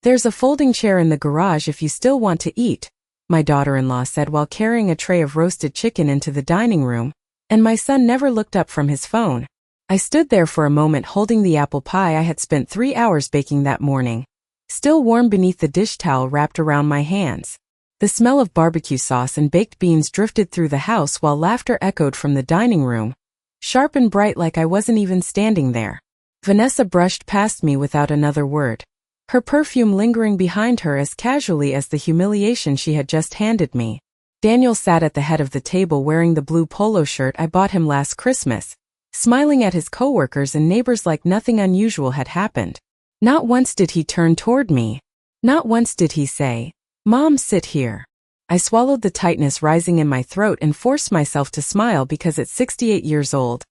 "There's a folding chair in the garage if you still want to eat," my daughter-in-law said while carrying a tray of roasted chicken into the dining room, and my son never looked up from his phone. I stood there for a moment holding the apple pie I had spent 3 hours baking that morning, still warm beneath the dish towel wrapped around my hands. The smell of barbecue sauce and baked beans drifted through the house while laughter echoed from the dining room, sharp and bright like I wasn't even standing there. Vanessa brushed past me without another word, her perfume lingering behind her as casually as the humiliation she had just handed me. Daniel sat at the head of the table wearing the blue polo shirt I bought him last Christmas, smiling at his coworkers and neighbors like nothing unusual had happened. Not once did he turn toward me. Not once did he say, "Mom, sit here." I swallowed the tightness rising in my throat and forced myself to smile because at 68 years old,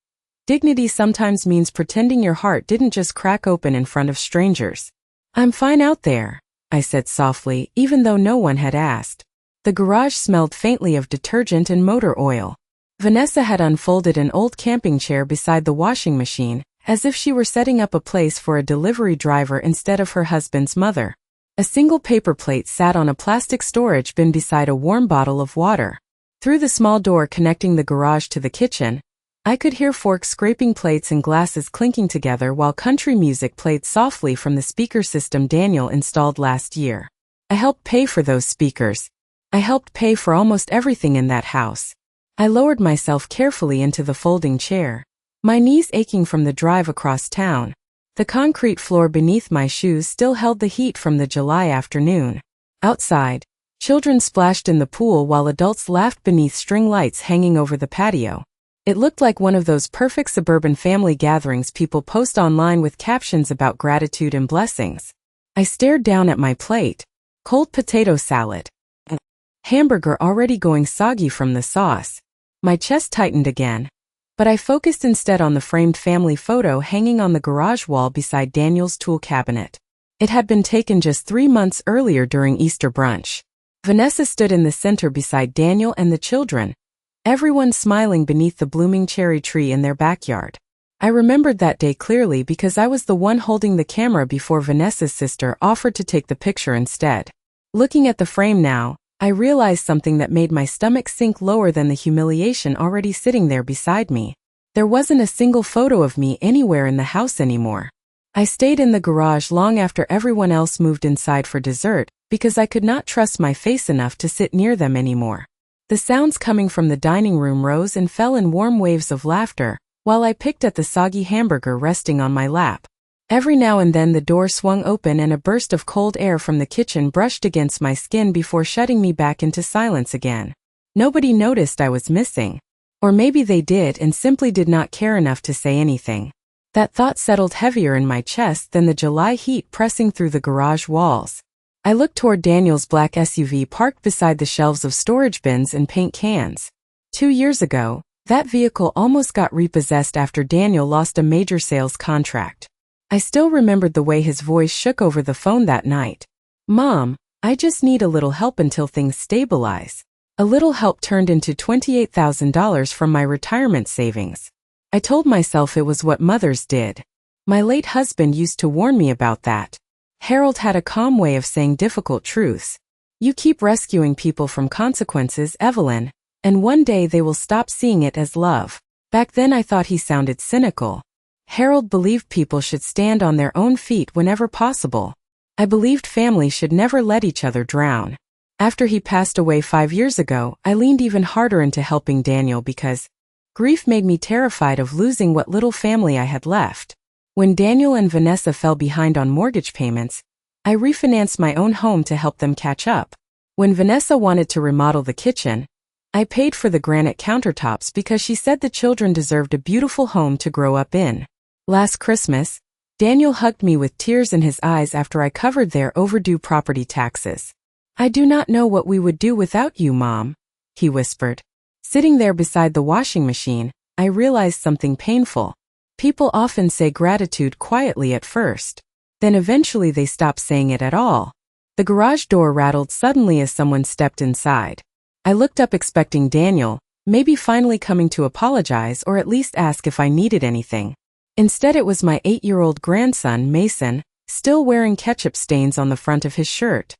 dignity sometimes means pretending your heart didn't just crack open in front of strangers. "I'm fine out there," I said softly, even though no one had asked. The garage smelled faintly of detergent and motor oil. Vanessa had unfolded an old camping chair beside the washing machine, as if she were setting up a place for a delivery driver instead of her husband's mother. A single paper plate sat on a plastic storage bin beside a warm bottle of water. Through the small door connecting the garage to the kitchen, I could hear forks scraping plates and glasses clinking together while country music played softly from the speaker system Daniel installed last year. I helped pay for those speakers. I helped pay for almost everything in that house. I lowered myself carefully into the folding chair, my knees aching from the drive across town. The concrete floor beneath my shoes still held the heat from the July afternoon. Outside, children splashed in the pool while adults laughed beneath string lights hanging over the patio. It looked like one of those perfect suburban family gatherings people post online with captions about gratitude and blessings. I stared down at my plate. Cold potato salad. A hamburger already going soggy from the sauce. My chest tightened again, but I focused instead on the framed family photo hanging on the garage wall beside Daniel's tool cabinet. It had been taken just 3 months earlier during Easter brunch. Vanessa stood in the center beside Daniel and the children, everyone smiling beneath the blooming cherry tree in their backyard. I remembered that day clearly because I was the one holding the camera before Vanessa's sister offered to take the picture instead. Looking at the frame now, I realized something that made my stomach sink lower than the humiliation already sitting there beside me. There wasn't a single photo of me anywhere in the house anymore. I stayed in the garage long after everyone else moved inside for dessert because I could not trust my face enough to sit near them anymore. The sounds coming from the dining room rose and fell in warm waves of laughter, while I picked at the soggy hamburger resting on my lap. Every now and then the door swung open and a burst of cold air from the kitchen brushed against my skin before shutting me back into silence again. Nobody noticed I was missing. Or maybe they did and simply did not care enough to say anything. That thought settled heavier in my chest than the July heat pressing through the garage walls. I looked toward Daniel's black SUV parked beside the shelves of storage bins and paint cans. 2 years ago, that vehicle almost got repossessed after Daniel lost a major sales contract. I still remembered the way his voice shook over the phone that night. "Mom, I just need a little help until things stabilize." A little help turned into $28,000 from my retirement savings. I told myself it was what mothers did. My late husband used to warn me about that. Harold had a calm way of saying difficult truths. "You keep rescuing people from consequences, Evelyn, and one day they will stop seeing it as love." Back then I thought he sounded cynical. Harold believed people should stand on their own feet whenever possible. I believed families should never let each other drown. After he passed away 5 years ago, I leaned even harder into helping Daniel because grief made me terrified of losing what little family I had left. When Daniel and Vanessa fell behind on mortgage payments, I refinanced my own home to help them catch up. When Vanessa wanted to remodel the kitchen, I paid for the granite countertops because she said the children deserved a beautiful home to grow up in. Last Christmas, Daniel hugged me with tears in his eyes after I covered their overdue property taxes. "I do not know what we would do without you, Mom," he whispered. Sitting there beside the washing machine, I realized something painful. People often say gratitude quietly at first. Then eventually they stop saying it at all. The garage door rattled suddenly as someone stepped inside. I looked up expecting Daniel, maybe finally coming to apologize or at least ask if I needed anything. Instead it was my 8-year-old grandson, Mason, still wearing ketchup stains on the front of his shirt.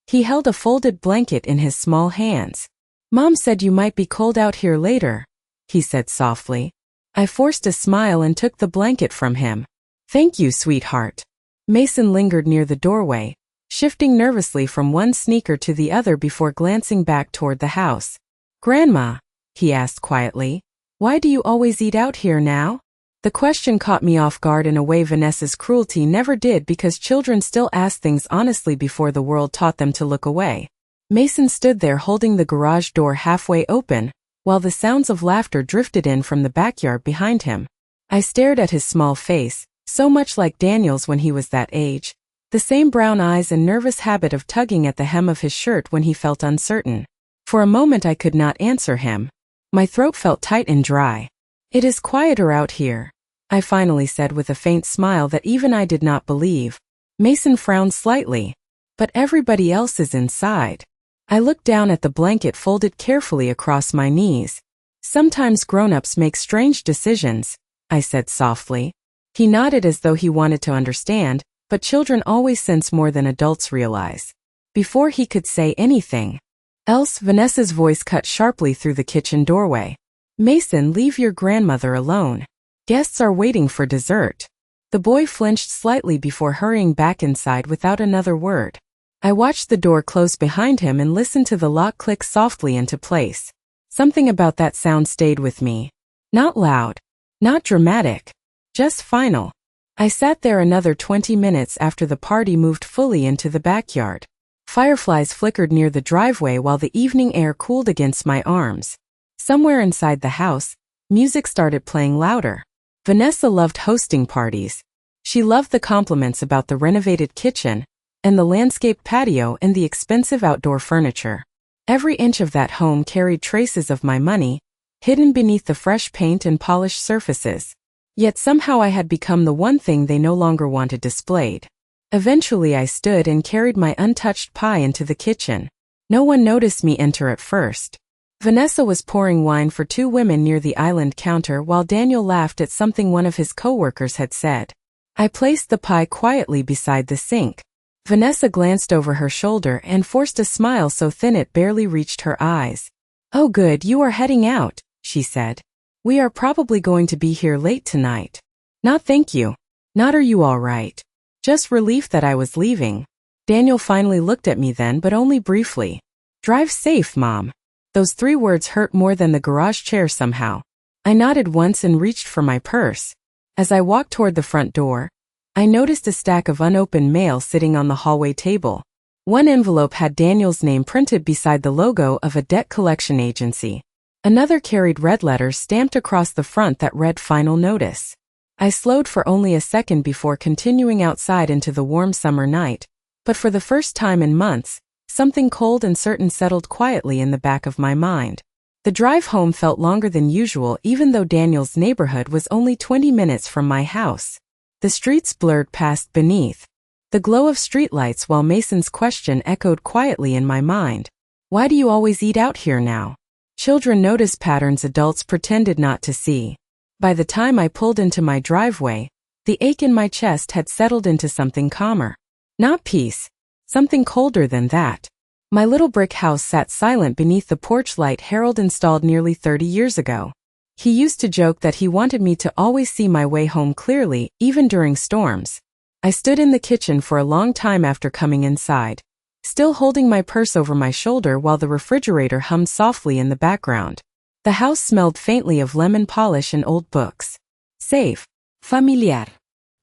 He held a folded blanket in his small hands. "Mom said you might be cold out here later," he said softly. I forced a smile and took the blanket from him. "Thank you, sweetheart." Mason lingered near the doorway, shifting nervously from one sneaker to the other before glancing back toward the house. "Grandma," he asked quietly, "why do you always eat out here now?" The question caught me off guard in a way Vanessa's cruelty never did, because children still ask things honestly before the world taught them to look away. Mason stood there holding the garage door halfway open, while the sounds of laughter drifted in from the backyard behind him. I stared at his small face, so much like Daniel's when he was that age. The same brown eyes and nervous habit of tugging at the hem of his shirt when he felt uncertain. For a moment I could not answer him. My throat felt tight and dry. "It is quieter out here," I finally said with a faint smile that even I did not believe. Mason frowned slightly. "But everybody else is inside." I looked down at the blanket folded carefully across my knees. "Sometimes grown-ups make strange decisions," I said softly. He nodded as though he wanted to understand, but children always sense more than adults realize. Before he could say anything else, Vanessa's voice cut sharply through the kitchen doorway. "Mason, leave your grandmother alone. Guests are waiting for dessert." The boy flinched slightly before hurrying back inside without another word. I watched the door close behind him and listened to the lock click softly into place. Something about that sound stayed with me. Not loud, not dramatic, just final. I sat there another 20 minutes after the party moved fully into the backyard. Fireflies flickered near the driveway while the evening air cooled against my arms. Somewhere inside the house, music started playing louder. Vanessa loved hosting parties. She loved the compliments about the renovated kitchen, and the landscaped patio and the expensive outdoor furniture. Every inch of that home carried traces of my money, hidden beneath the fresh paint and polished surfaces. Yet somehow I had become the one thing they no longer wanted displayed. Eventually I stood and carried my untouched pie into the kitchen. No one noticed me enter at first. Vanessa was pouring wine for 2 women near the island counter while Daniel laughed at something one of his coworkers had said. I placed the pie quietly beside the sink. Vanessa glanced over her shoulder and forced a smile so thin it barely reached her eyes. "Oh good, you are heading out," she said. "We are probably going to be here late tonight." "Not thank you." "Not are you all right?" Just relief that I was leaving. Daniel finally looked at me then, but only briefly. "Drive safe, Mom." Those 3 words hurt more than the garage chair somehow. I nodded once and reached for my purse. As I walked toward the front door, I noticed a stack of unopened mail sitting on the hallway table. One envelope had Daniel's name printed beside the logo of a debt collection agency. Another carried red letters stamped across the front that read "Final Notice." I slowed for only a second before continuing outside into the warm summer night, but for the first time in months, something cold and certain settled quietly in the back of my mind. The drive home felt longer than usual even though Daniel's neighborhood was only 20 minutes from my house. The streets blurred past beneath the glow of streetlights while Mason's question echoed quietly in my mind. "Why do you always eat out here now?" Children notice patterns adults pretended not to see. By the time I pulled into my driveway, the ache in my chest had settled into something calmer. Not peace, something colder than that. My little brick house sat silent beneath the porch light Harold installed nearly 30 years ago. He used to joke that he wanted me to always see my way home clearly, even during storms. I stood in the kitchen for a long time after coming inside, still holding my purse over my shoulder while the refrigerator hummed softly in the background. The house smelled faintly of lemon polish and old books. Safe. Familiar.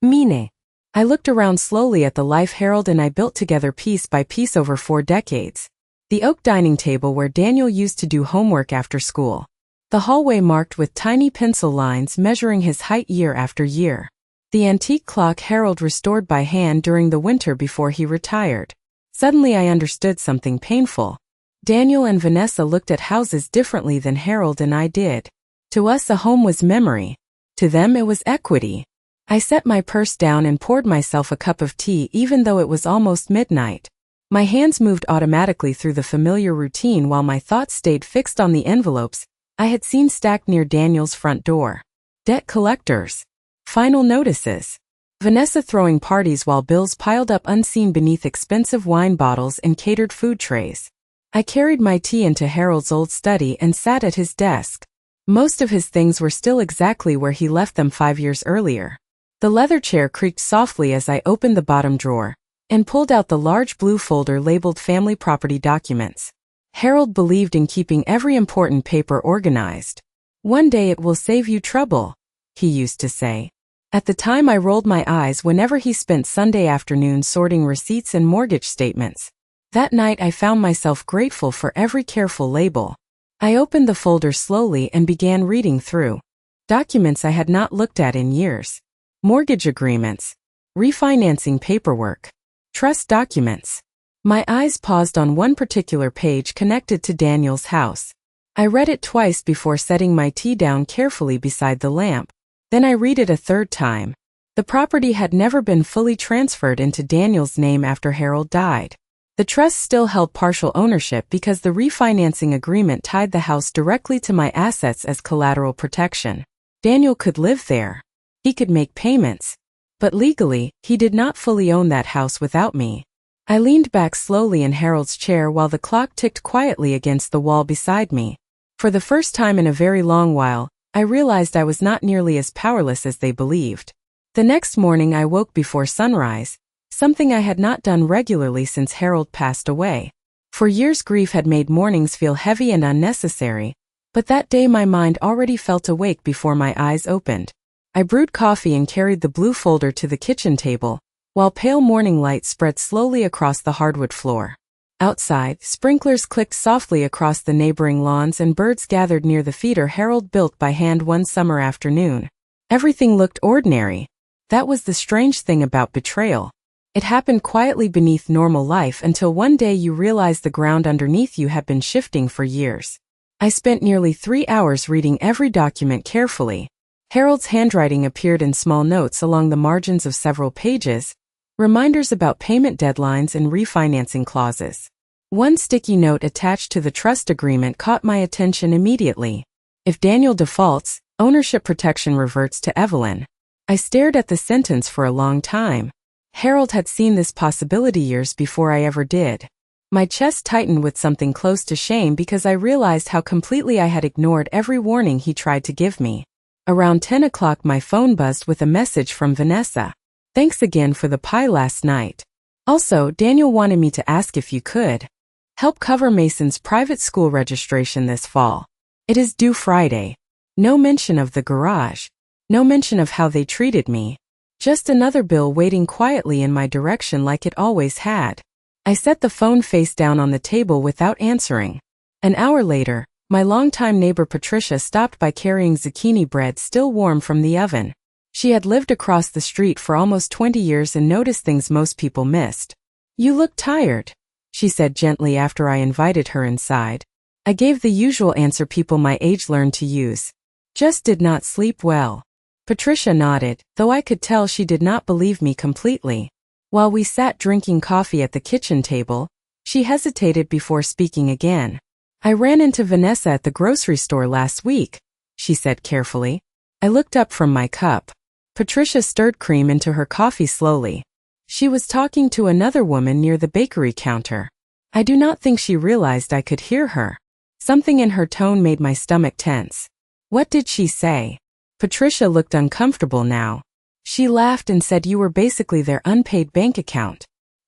Mine. I looked around slowly at the life Harold and I built together piece by piece over 4 decades. The oak dining table where Daniel used to do homework after school. The hallway marked with tiny pencil lines measuring his height year after year. The antique clock Harold restored by hand during the winter before he retired. Suddenly I understood something painful. Daniel and Vanessa looked at houses differently than Harold and I did. To us a home was memory. To them it was equity. I set my purse down and poured myself a cup of tea even though it was almost midnight. My hands moved automatically through the familiar routine while my thoughts stayed fixed on the envelopes I had seen stacked near Daniel's front door. Debt collectors. Final notices. Vanessa throwing parties while bills piled up unseen beneath expensive wine bottles and catered food trays. I carried my tea into Harold's old study and sat at his desk. Most of his things were still exactly where he left them 5 years earlier. The leather chair creaked softly as I opened the bottom drawer and pulled out the large blue folder labeled Family Property Documents. Harold believed in keeping every important paper organized. "One day it will save you trouble," he used to say. At the time I rolled my eyes whenever he spent Sunday afternoons sorting receipts and mortgage statements. That night I found myself grateful for every careful label. I opened the folder slowly and began reading through. Documents I had not looked at in years. Mortgage agreements. Refinancing paperwork. Trust documents. My eyes paused on one particular page connected to Daniel's house. I read it twice before setting my tea down carefully beside the lamp. Then I read it a third time. The property had never been fully transferred into Daniel's name after Harold died. The trust still held partial ownership because the refinancing agreement tied the house directly to my assets as collateral protection. Daniel could live there. He could make payments. But legally, he did not fully own that house without me. I leaned back slowly in Harold's chair while the clock ticked quietly against the wall beside me. For the first time in a very long while, I realized I was not nearly as powerless as they believed. The next morning I woke before sunrise, something I had not done regularly since Harold passed away. For years grief had made mornings feel heavy and unnecessary, but that day my mind already felt awake before my eyes opened. I brewed coffee and carried the blue folder to the kitchen table, while pale morning light spread slowly across the hardwood floor. Outside, sprinklers clicked softly across the neighboring lawns and birds gathered near the feeder Harold built by hand one summer afternoon. Everything looked ordinary. That was the strange thing about betrayal. It happened quietly beneath normal life until one day you realized the ground underneath you had been shifting for years. I spent nearly 3 hours reading every document carefully. Harold's handwriting appeared in small notes along the margins of several pages, reminders about payment deadlines and refinancing clauses. One sticky note attached to the trust agreement caught my attention immediately. If Daniel defaults, ownership protection reverts to Evelyn. I stared at the sentence for a long time. Harold had seen this possibility years before I ever did. My chest tightened with something close to shame because I realized how completely I had ignored every warning he tried to give me. Around 10 o'clock my phone buzzed with a message from Vanessa. "Thanks again for the pie last night. Also, Daniel wanted me to ask if you could help cover Mason's private school registration this fall. It is due Friday." No mention of the garage. No mention of how they treated me. Just another bill waiting quietly in my direction like it always had. I set the phone face down on the table without answering. An hour later, my longtime neighbor Patricia stopped by carrying zucchini bread still warm from the oven. She had lived across the street for almost 20 years and noticed things most people missed. "You look tired," she said gently after I invited her inside. I gave the usual answer people my age learn to use. "Just did not sleep well." Patricia nodded, though I could tell she did not believe me completely. While we sat drinking coffee at the kitchen table, she hesitated before speaking again. "I ran into Vanessa at the grocery store last week," she said carefully. I looked up from my cup. Patricia stirred cream into her coffee slowly. She was talking to another woman near the bakery counter. I do not think she realized I could hear her. Something in her tone made my stomach tense. "What did she say?" Patricia looked uncomfortable now. She laughed and said you were basically their unpaid bank account.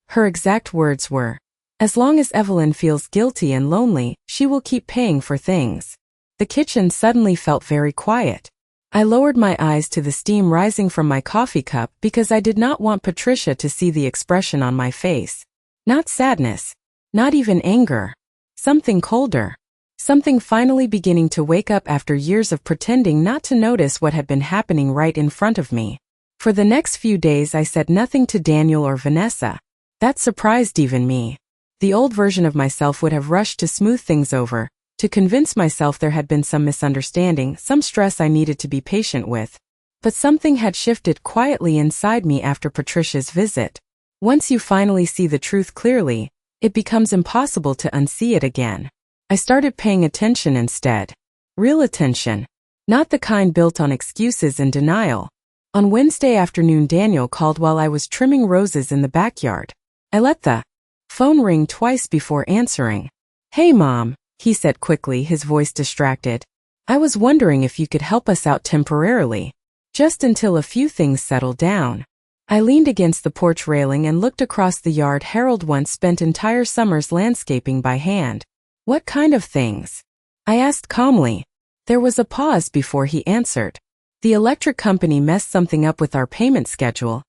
Her exact words were, "As long as Evelyn feels guilty and lonely, she will keep paying for things." The kitchen suddenly felt very quiet. I lowered my eyes to the steam rising from my coffee cup because I did not want Patricia to see the expression on my face. Not sadness. Not even anger. Something colder. Something finally beginning to wake up after years of pretending not to notice what had been happening right in front of me. For the next few days I said nothing to Daniel or Vanessa. That surprised even me. The old version of myself would have rushed to smooth things over, to convince myself there had been some misunderstanding, some stress I needed to be patient with. But something had shifted quietly inside me after Patricia's visit. Once you finally see the truth clearly, it becomes impossible to unsee it again. I started paying attention instead. Real attention. Not the kind built on excuses and denial. On Wednesday afternoon, Daniel called while I was trimming roses in the backyard. I let the phone ring twice before answering. "Hey, Mom," he said quickly, his voice distracted. "I was wondering if you could help us out temporarily, just until a few things settle down." I leaned against the porch railing and looked across the yard. Harold once spent entire summers landscaping by hand. "What kind of things?" I asked calmly. There was a pause before he answered. "The electric company messed something up with our payment schedule,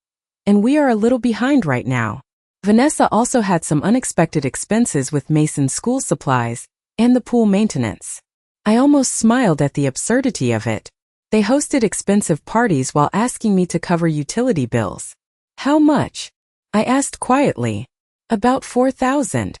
and we are a little behind right now." Vanessa also had some unexpected expenses with Mason's school supplies and the pool maintenance. I almost smiled at the absurdity of it. They hosted expensive parties while asking me to cover utility bills. "How much?" I asked quietly. "About 4,000.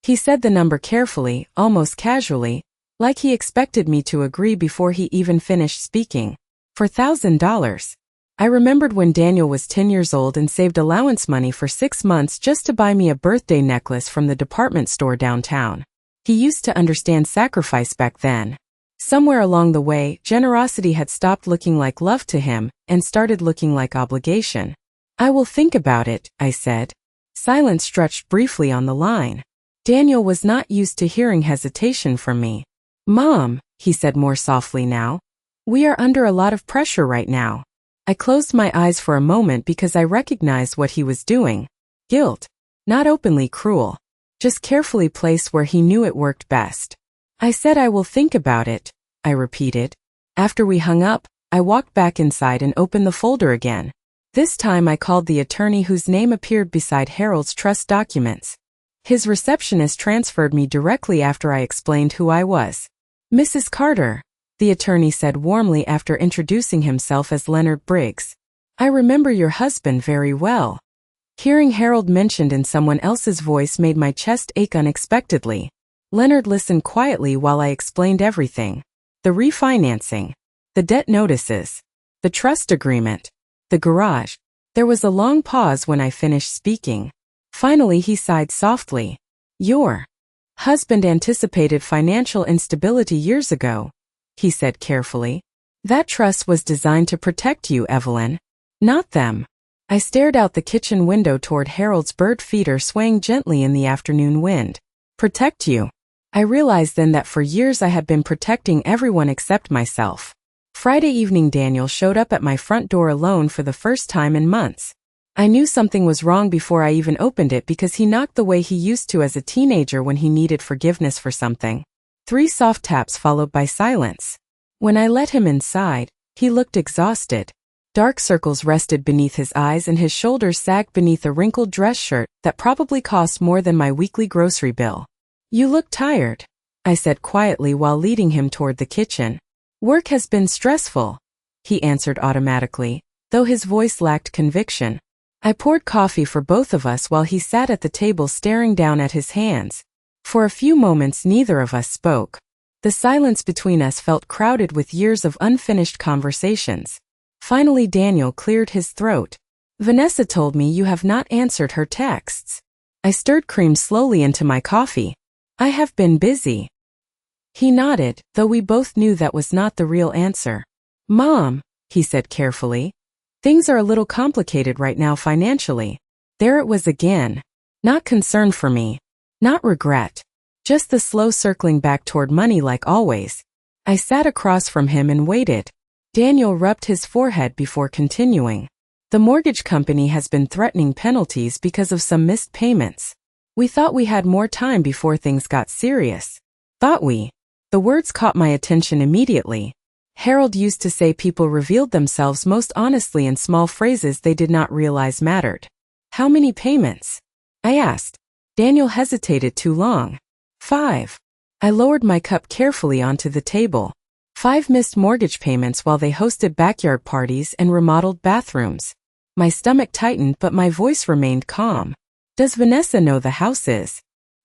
He said the number carefully, almost casually, like he expected me to agree before he even finished speaking. $4,000. I remembered when Daniel was 10 years old and saved allowance money for 6 months just to buy me a birthday necklace from the department store downtown. He used to understand sacrifice back then. Somewhere along the way, generosity had stopped looking like love to him and started looking like obligation. "I will think about it," I said. Silence stretched briefly on the line. Daniel was not used to hearing hesitation from me. "Mom," he said more softly now, "we are under a lot of pressure right now." I closed my eyes for a moment because I recognized what he was doing. Guilt. Not openly cruel. Just carefully placed where he knew it worked best. "I said I will think about it," I repeated. After we hung up, I walked back inside and opened the folder again. This time I called the attorney whose name appeared beside Harold's trust documents. His receptionist transferred me directly after I explained who I was. "Mrs. Carter," the attorney said warmly after introducing himself as Leonard Briggs. "I remember your husband very well." Hearing Harold mentioned in someone else's voice made my chest ache unexpectedly. Leonard listened quietly while I explained everything. The refinancing, the debt notices, the trust agreement, the garage. There was a long pause when I finished speaking. Finally he sighed softly. "Your husband anticipated financial instability years ago," he said carefully. "That trust was designed to protect you, Evelyn, not them." I stared out the kitchen window toward Harold's bird feeder swaying gently in the afternoon wind. "Protect you." I realized then that for years I had been protecting everyone except myself. Friday evening, Daniel showed up at my front door alone for the first time in months. I knew something was wrong before I even opened it because he knocked the way he used to as a teenager when he needed forgiveness for something. 3 soft taps followed by silence. When I let him inside, he looked exhausted. Dark circles rested beneath his eyes and his shoulders sagged beneath a wrinkled dress shirt that probably cost more than my weekly grocery bill. "You look tired," I said quietly while leading him toward the kitchen. "Work has been stressful," he answered automatically, though his voice lacked conviction. I poured coffee for both of us while he sat at the table staring down at his hands. For a few moments neither of us spoke. The silence between us felt crowded with years of unfinished conversations. Finally Daniel cleared his throat. "Vanessa told me you have not answered her texts." I stirred cream slowly into my coffee. "I have been busy." He nodded, though we both knew that was not the real answer. "Mom," he said carefully, "things are a little complicated right now financially." There it was again. Not concern for me. Not regret. Just the slow circling back toward money like always. I sat across from him and waited. Daniel rubbed his forehead before continuing. "The mortgage company has been threatening penalties because of some missed payments. We thought we had more time before things got serious." "Thought we?" The words caught my attention immediately. Harold used to say people revealed themselves most honestly in small phrases they did not realize mattered. "How many payments?" I asked. Daniel hesitated too long. 5. I lowered my cup carefully onto the table. 5 missed mortgage payments while they hosted backyard parties and remodeled bathrooms. My stomach tightened but my voice remained calm. "Does Vanessa know the house is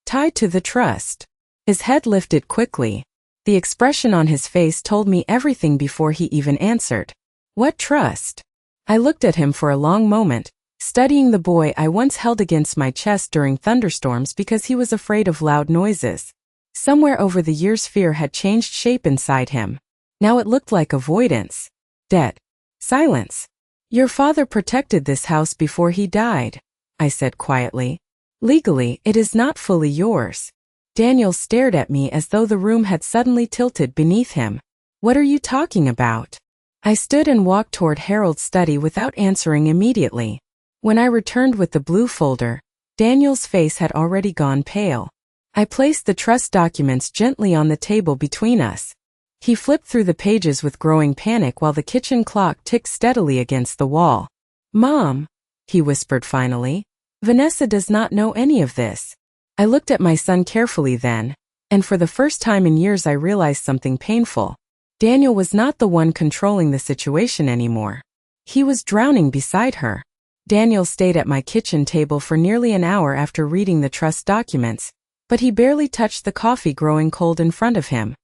tied to the trust?" His head lifted quickly. The expression on his face told me everything before he even answered. "What trust?" I looked at him for a long moment, studying the boy I once held against my chest during thunderstorms because he was afraid of loud noises. Somewhere over the years fear had changed shape inside him. Now it looked like avoidance. "Debt," Silence. Your father protected this house before he died, I said quietly. Legally, it is not fully yours. Daniel stared at me as though the room had suddenly tilted beneath him. What are you talking about? I stood and walked toward Harold's study without answering immediately. When I returned with the blue folder, Daniel's face had already gone pale. I placed the trust documents gently on the table between us. He flipped through the pages with growing panic while the kitchen clock ticked steadily against the wall. Mom, he whispered finally, Vanessa does not know any of this. I looked at my son carefully then, and for the first time in years I realized something painful. Daniel was not the one controlling the situation anymore. He was drowning beside her. Daniel stayed at my kitchen table for nearly an hour after reading the trust documents, but he barely touched the coffee growing cold in front of him.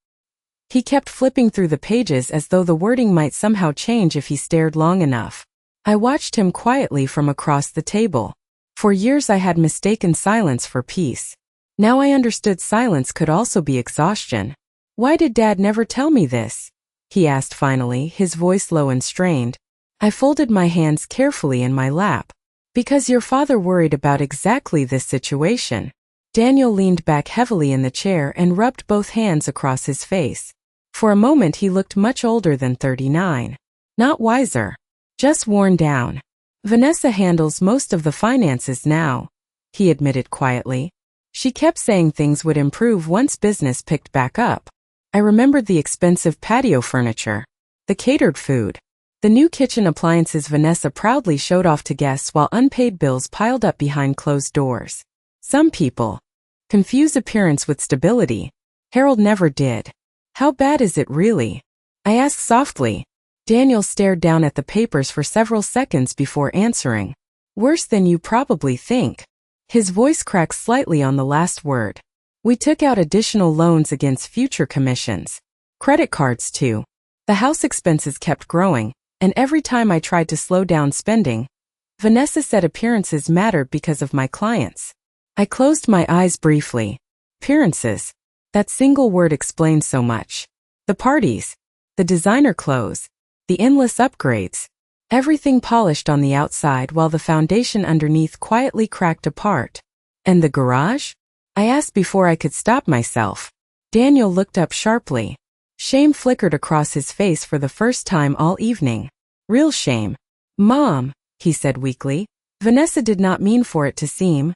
He kept flipping through the pages as though the wording might somehow change if he stared long enough. I watched him quietly from across the table. For years I had mistaken silence for peace. Now I understood silence could also be exhaustion. Why did Dad never tell me this? He asked finally, his voice low and strained. I folded my hands carefully in my lap. Because your father worried about exactly this situation. Daniel leaned back heavily in the chair and rubbed both hands across his face. For a moment he looked much older than 39. Not wiser. Just worn down. Vanessa handles most of the finances now, he admitted quietly. She kept saying things would improve once business picked back up. I remembered the expensive patio furniture, the catered food, the new kitchen appliances Vanessa proudly showed off to guests while unpaid bills piled up behind closed doors. Some people confuse appearance with stability. Harold never did. How bad is it really? I asked softly. Daniel stared down at the papers for several seconds before answering. Worse than you probably think. His voice cracked slightly on the last word. We took out additional loans against future commissions. Credit cards too. The house expenses kept growing, and every time I tried to slow down spending, Vanessa said appearances mattered because of my clients. I closed my eyes briefly. Appearances. That single word explained so much. The parties. The designer clothes. The endless upgrades. Everything polished on the outside while the foundation underneath quietly cracked apart. And the garage? I asked before I could stop myself. Daniel looked up sharply. Shame flickered across his face for the first time all evening. Real shame. Mom, he said weakly. Vanessa did not mean for it to seem.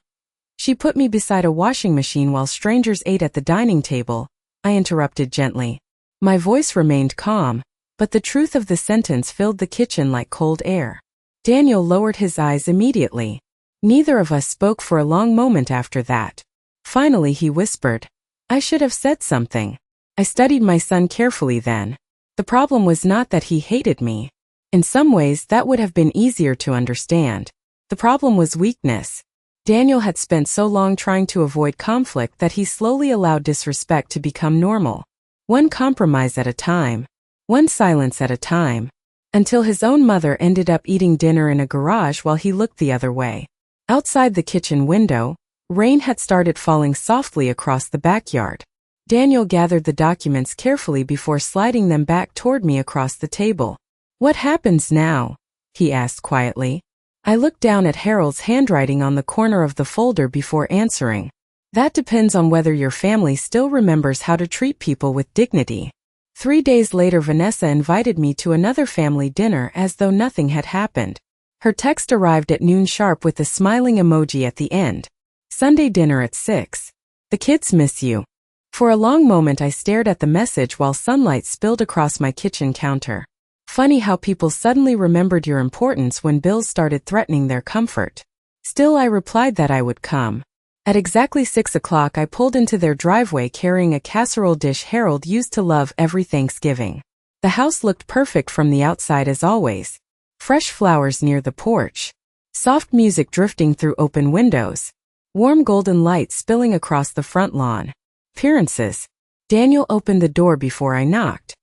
She put me beside a washing machine while strangers ate at the dining table, I interrupted gently. My voice remained calm, but the truth of the sentence filled the kitchen like cold air. Daniel lowered his eyes immediately. Neither of us spoke for a long moment after that. Finally he whispered, I should have said something. I studied my son carefully then. The problem was not that he hated me. In some ways that would have been easier to understand. The problem was weakness. Daniel had spent so long trying to avoid conflict that he slowly allowed disrespect to become normal. One compromise at a time. One silence at a time. Until his own mother ended up eating dinner in a garage while he looked the other way. Outside the kitchen window, rain had started falling softly across the backyard. Daniel gathered the documents carefully before sliding them back toward me across the table. What happens now? He asked quietly. I looked down at Harold's handwriting on the corner of the folder before answering. That depends on whether your family still remembers how to treat people with dignity. 3 days later Vanessa invited me to another family dinner as though nothing had happened. Her text arrived at noon sharp with a smiling emoji at the end. Sunday dinner at 6. The kids miss you. For a long moment I stared at the message while sunlight spilled across my kitchen counter. Funny how people suddenly remembered your importance when bills started threatening their comfort. Still I replied that I would come. At exactly 6 o'clock I pulled into their driveway carrying a casserole dish Harold used to love every Thanksgiving. The house looked perfect from the outside as always. Fresh flowers near the porch. Soft music drifting through open windows. Warm golden light spilling across the front lawn. Appearances. Daniel opened the door before I knocked.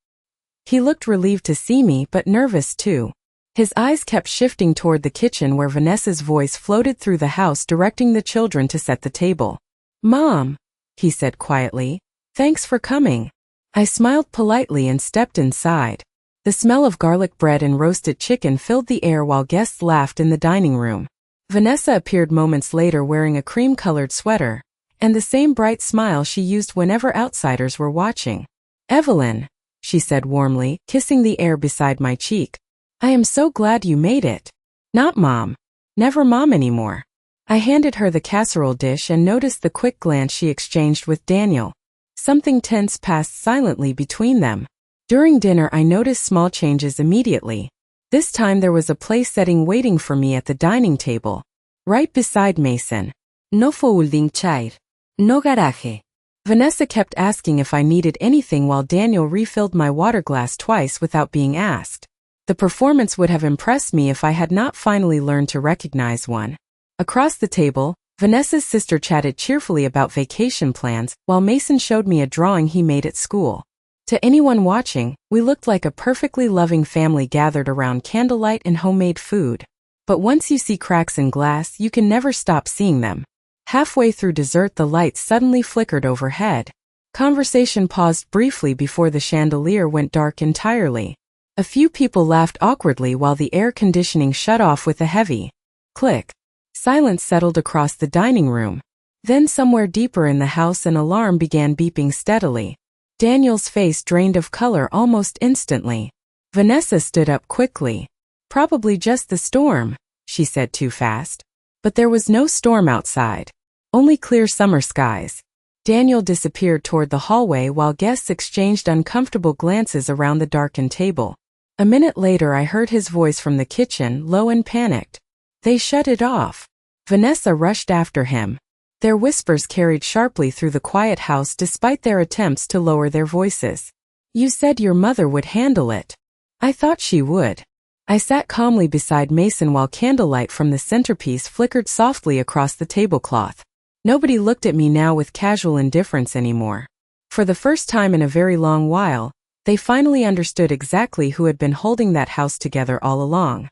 He looked relieved to see me but nervous too. His eyes kept shifting toward the kitchen where Vanessa's voice floated through the house directing the children to set the table. Mom, he said quietly, thanks for coming. I smiled politely and stepped inside. The smell of garlic bread and roasted chicken filled the air while guests laughed in the dining room. Vanessa appeared moments later wearing a cream-colored sweater, and the same bright smile she used whenever outsiders were watching. "Evelyn," she said warmly, kissing the air beside my cheek. "I am so glad you made it." "Not Mom. Never Mom anymore." I handed her the casserole dish and noticed the quick glance she exchanged with Daniel. Something tense passed silently between them. During dinner I noticed small changes immediately. This time there was a place setting waiting for me at the dining table, right beside Mason. "No folding chair. No garage." Vanessa kept asking if I needed anything while Daniel refilled my water glass twice without being asked. The performance would have impressed me if I had not finally learned to recognize one. Across the table, Vanessa's sister chatted cheerfully about vacation plans while Mason showed me a drawing he made at school. To anyone watching, we looked like a perfectly loving family gathered around candlelight and homemade food. But once you see cracks in glass, you can never stop seeing them. Halfway through dessert, the lights suddenly flickered overhead. Conversation paused briefly before the chandelier went dark entirely. A few people laughed awkwardly while the air conditioning shut off with a heavy click. Silence settled across the dining room. Then somewhere deeper in the house an alarm began beeping steadily. Daniel's face drained of color almost instantly. Vanessa stood up quickly. "Probably just the storm," she said too fast. But there was no storm outside. Only clear summer skies. Daniel disappeared toward the hallway while guests exchanged uncomfortable glances around the darkened table. A minute later I heard his voice from the kitchen, low and panicked. "They shut it off." Vanessa rushed after him. Their whispers carried sharply through the quiet house despite their attempts to lower their voices. "You said your mother would handle it." "I thought she would." I sat calmly beside Mason while candlelight from the centerpiece flickered softly across the tablecloth. Nobody looked at me now with casual indifference anymore. For the first time in a very long while, they finally understood exactly who had been holding that house together all along.